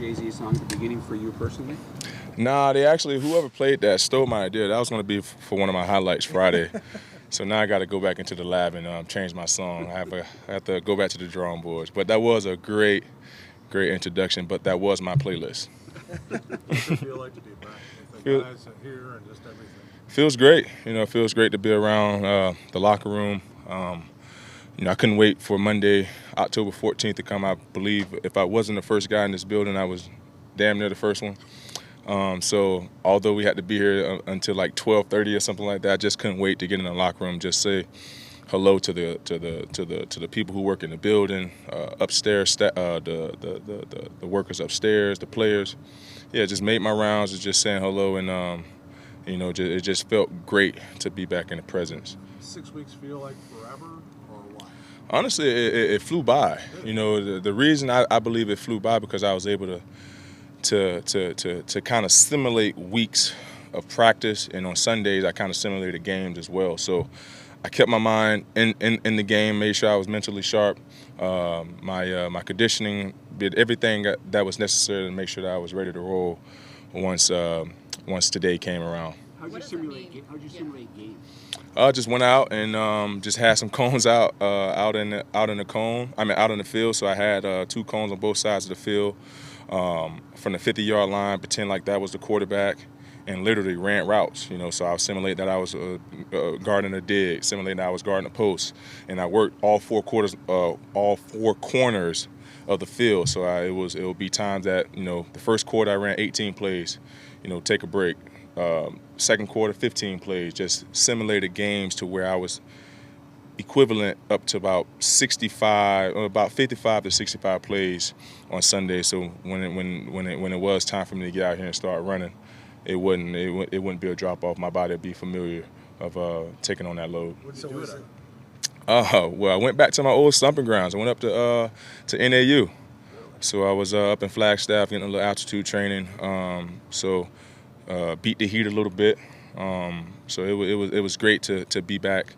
Jay-Z song at the beginning for you personally? Nah, they actually, whoever played that stole my idea. That was going to be for one of my highlights Friday. So now I got to go back into the lab and change my song. I have to go back to the drawing boards. But that was a great introduction, but that was my playlist. What's it feel like to be back with the guys here and just everything? Feels great. It feels great to be around the locker room. I couldn't wait for Monday, October 14th to come. I believe if I wasn't the first guy in this building, I was damn near the first one. So although we had to be here until like 12:30 or something like that, I just couldn't wait to get in the locker room, just say hello to the people who work in the building, upstairs, the workers upstairs, the players. Yeah, just made my rounds, just saying hello, and it just felt great to be back in the presence. 6 weeks feel like forever, or what? Honestly, it flew by. The reason I believe it flew by because I was able to kind of simulate weeks of practice, and on Sundays I kind of simulated games as well. So I kept my mind in the game, made sure I was mentally sharp. My conditioning, did everything that was necessary to make sure that I was ready to roll once today came around. How'd you simulate games? Just went out and just had some cones out in the field. So I had 2 cones on both sides of the field. From the 50-yard line, pretend like that was the quarterback, and literally ran routes. So I simulate that I was guarding a dig, simulate that I was guarding a post, and I worked all four corners of the field. So it would be times that the first quarter I ran 18 plays, take a break. Second quarter 15 plays, just simulated games to where I was equivalent up to about 55 to 65 plays on Sunday. So when it was time for me to get out here and start running, it wouldn't be a drop off. My body would be familiar of taking on that load. What did you do with it? Well, I went back to my old stomping grounds. I went up to NAU. So I was up in Flagstaff getting a little altitude training. Beat the heat a little bit. So it was great to be back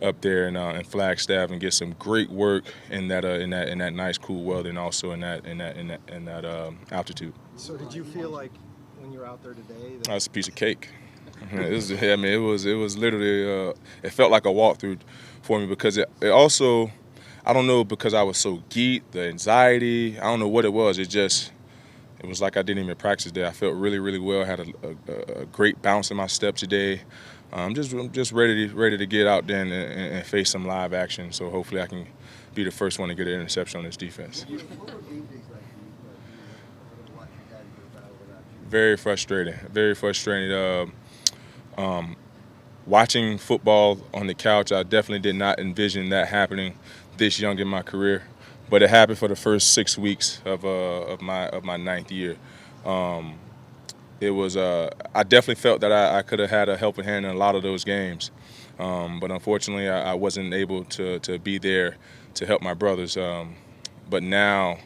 up there in Flagstaff and get some great work in that nice cool weather, and also in that altitude. So did you feel like when you were out there today that was a piece of cake? It was literally it felt like a walkthrough for me, because it also, I don't know, because I was so geeked, the anxiety, I don't know what it was. It was like I didn't even practice today. I felt really, really well. I had a great bounce in my step today. I'm just ready to get out there and face some live action. So hopefully I can be the first one to get an interception on this defense. Very frustrating. Very frustrating. Watching football on the couch, I definitely did not envision that happening this young in my career. But it happened for the first 6 weeks of my ninth year. It was I definitely felt that I could have had a helping hand in a lot of those games, but unfortunately I wasn't able to be there to help my brothers. But now,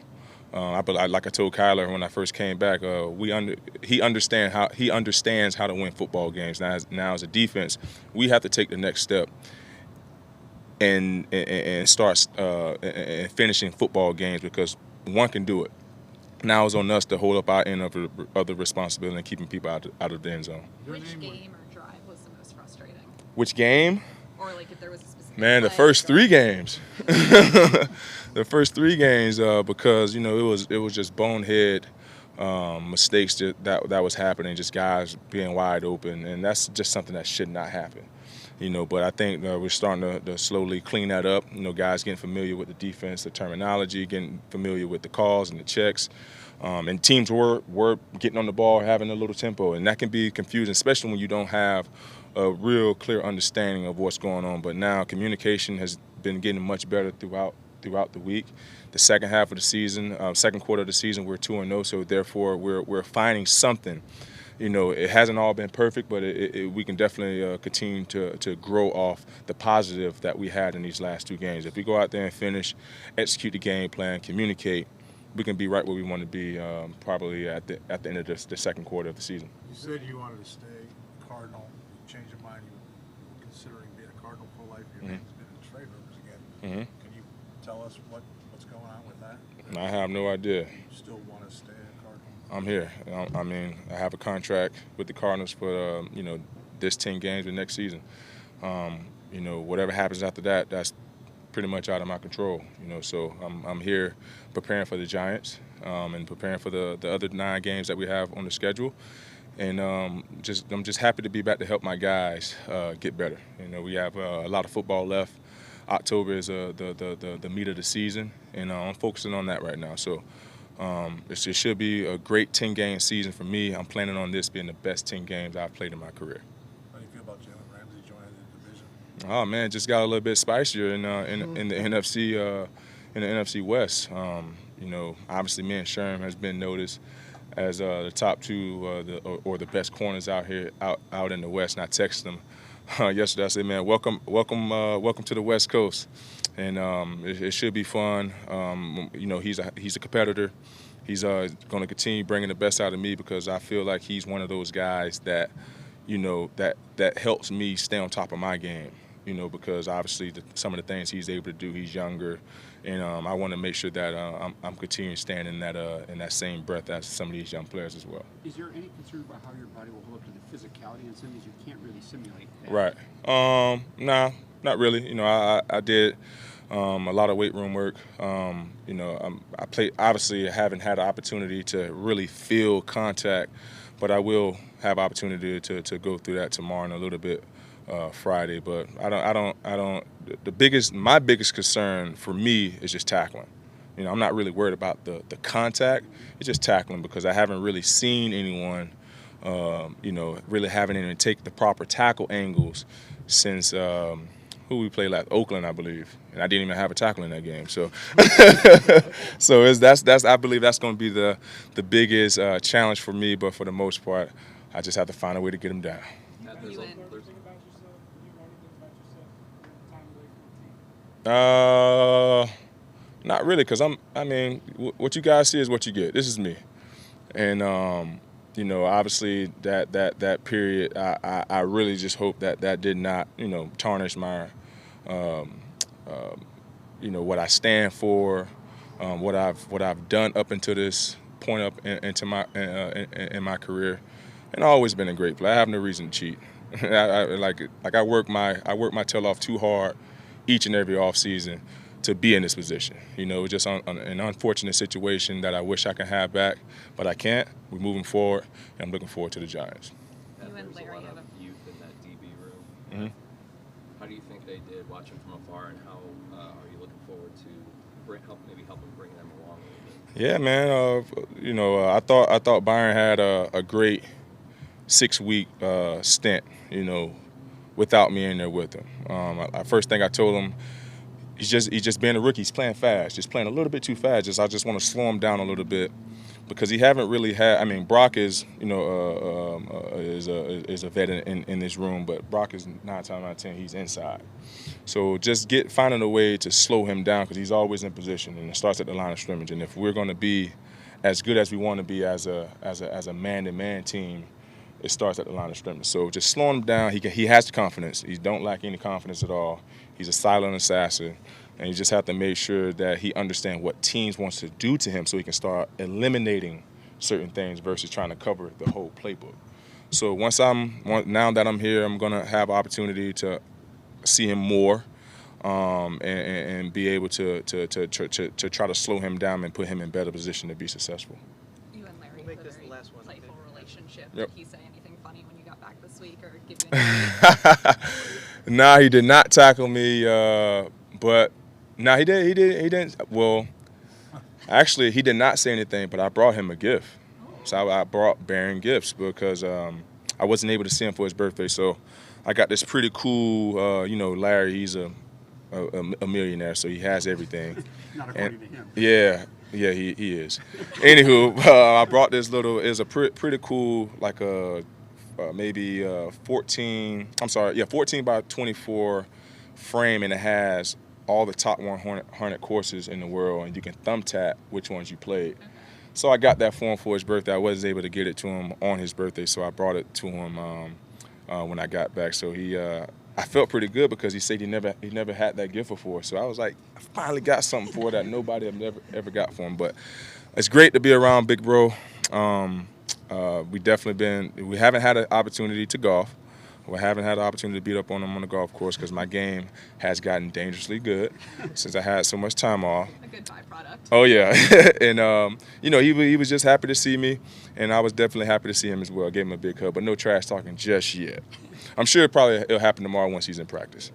like I told Kyler when I first came back, he understands how to win football games. Now as a defense, we have to take the next step and start and finishing football games, because one can do it. Now it's on us to hold up our end of the responsibility and keeping people out of the end zone. Which game or drive was the most frustrating? Which game? Or like if there was a specific the first 3 games. The first 3 games, because it was just bonehead mistakes that was happening, just guys being wide open, and that's just something that should not happen. But I think we're starting to slowly clean that up. Guys getting familiar with the defense, the terminology, getting familiar with the calls and the checks. And teams were getting on the ball, having a little tempo, and that can be confusing, especially when you don't have a real clear understanding of what's going on. But now communication has been getting much better throughout the week. The second half of the season, second quarter of the season, we're 2-0, so therefore we're finding something. It hasn't all been perfect, but we can definitely continue to grow off the positive that we had in these last 2 games. If we go out there and finish, execute the game plan, communicate, we can be right where we want to be probably at the end of the second quarter of the season. You said you wanted to stay Cardinal. You changed your mind. You were considering being a Cardinal for life. Your name's been in trade rumors again. Mm-hmm. Can you tell us what's going on with that? I have no idea. You still want to stay a Cardinal? I'm here. I mean, I have a contract with the Cardinals for this 10 games the next season. Whatever happens after that, that's pretty much out of my control. So I'm here preparing for the Giants and preparing for the other 9 games that we have on the schedule. And I'm just happy to be back to help my guys get better. We have a lot of football left. October is the meat of the season, and I'm focusing on that right now. So it should be a great 10-game season for me. I'm planning on this being the best 10 games I've played in my career. How do you feel about Jalen Ramsey joining the division? Oh man, just got a little bit spicier in the NFC West. Obviously, me and Sherm has been noticed as the top 2 or the best corners out here out in the West. And I texted them yesterday. I said, "Man, welcome to the West Coast." And it should be fun. He's a competitor. He's going to continue bringing the best out of me because I feel like he's one of those guys that, that helps me stay on top of my game. Because obviously some of the things he's able to do, he's younger, and I want to make sure that I'm continuing staying in that same breath as some of these young players as well. Is there any concern about how your body will hold up to the physicality and some things you can't really simulate that? Right. Nah, not really. I did a lot of weight room work. I played. Obviously, I haven't had the opportunity to really feel contact, but I will have opportunity to go through that tomorrow and a little bit Friday. But my biggest concern for me is just tackling. I'm not really worried about the contact. It's just tackling because I haven't really seen anyone, really having anyone take the proper tackle angles since who we played last, Oakland, I believe, and I didn't even have a tackle in that game. So, that's I believe that's going to be the biggest challenge for me. But for the most part, I just have to find a way to get them down. Not really, because what you guys see is what you get. This is me, and obviously that period, I really just hope that did not tarnish my what I stand for, what I've done up until this point up into in my career, and I've always been a great player. I have no reason to cheat. I work my tail off too hard each and every offseason to be in this position. It's just an unfortunate situation that I wish I could have back, but I can't. We're moving forward, and I'm looking forward to the Giants. You and There's a Larry lot have of youth in that DB room. Mm-hmm. How do you think they did watching from afar, and how are you looking forward to help them bring them along a little bit? Yeah, man. I thought Byron had a great 6-week stint. Without me in there with him. First thing I told him, he's just being a rookie. He's playing fast, just playing a little bit too fast. I just want to slow him down a little bit because he haven't really had. I mean, Brock is is a vet in this room, but Brock is 9 times out of 10 he's inside. So just finding a way to slow him down because he's always in position and it starts at the line of scrimmage. And if we're going to be as good as we want to be as a man-to-man team, it starts at the line of scrimmage. So just slowing him down, he has the confidence. He don't lack any confidence at all. He's a silent assassin, and you just have to make sure that he understands what teams wants to do to him so he can start eliminating certain things versus trying to cover the whole playbook. So now that I'm here, I'm going to have opportunity to see him more and be able to try to slow him down and put him in better position to be successful. You and Larry We'll make have a this the very last one, playful relationship. Yep. Did he say anything funny when you got back this week or give you any Nah, he did not tackle me, but he didn't. Well, actually, he did not say anything, but I brought him a gift. So I brought Baron gifts because I wasn't able to see him for his birthday. So I got this pretty cool, Larry, he's a millionaire, so he has everything. Not according to him. Yeah, he is. Anywho, I brought this little, it's a pretty cool, like maybe 14 by 24 frame, and it has all the top 100 courses in the world, and you can thumb tap which ones you played. So I got that for him for his birthday. I wasn't able to get it to him on his birthday, so I brought it to him when I got back. So I felt pretty good because he said he never had that gift before. So I was like, I finally got something for that nobody ever got for him. But it's great to be around Big Bro. We haven't had an opportunity to golf. We haven't had the opportunity to beat up on him on the golf course because my game has gotten dangerously good since I had so much time off. A good byproduct. Oh, yeah. And, he was just happy to see me, and I was definitely happy to see him as well. I gave him a big hug, but no trash talking just yet. I'm sure it'll happen tomorrow once he's in practice.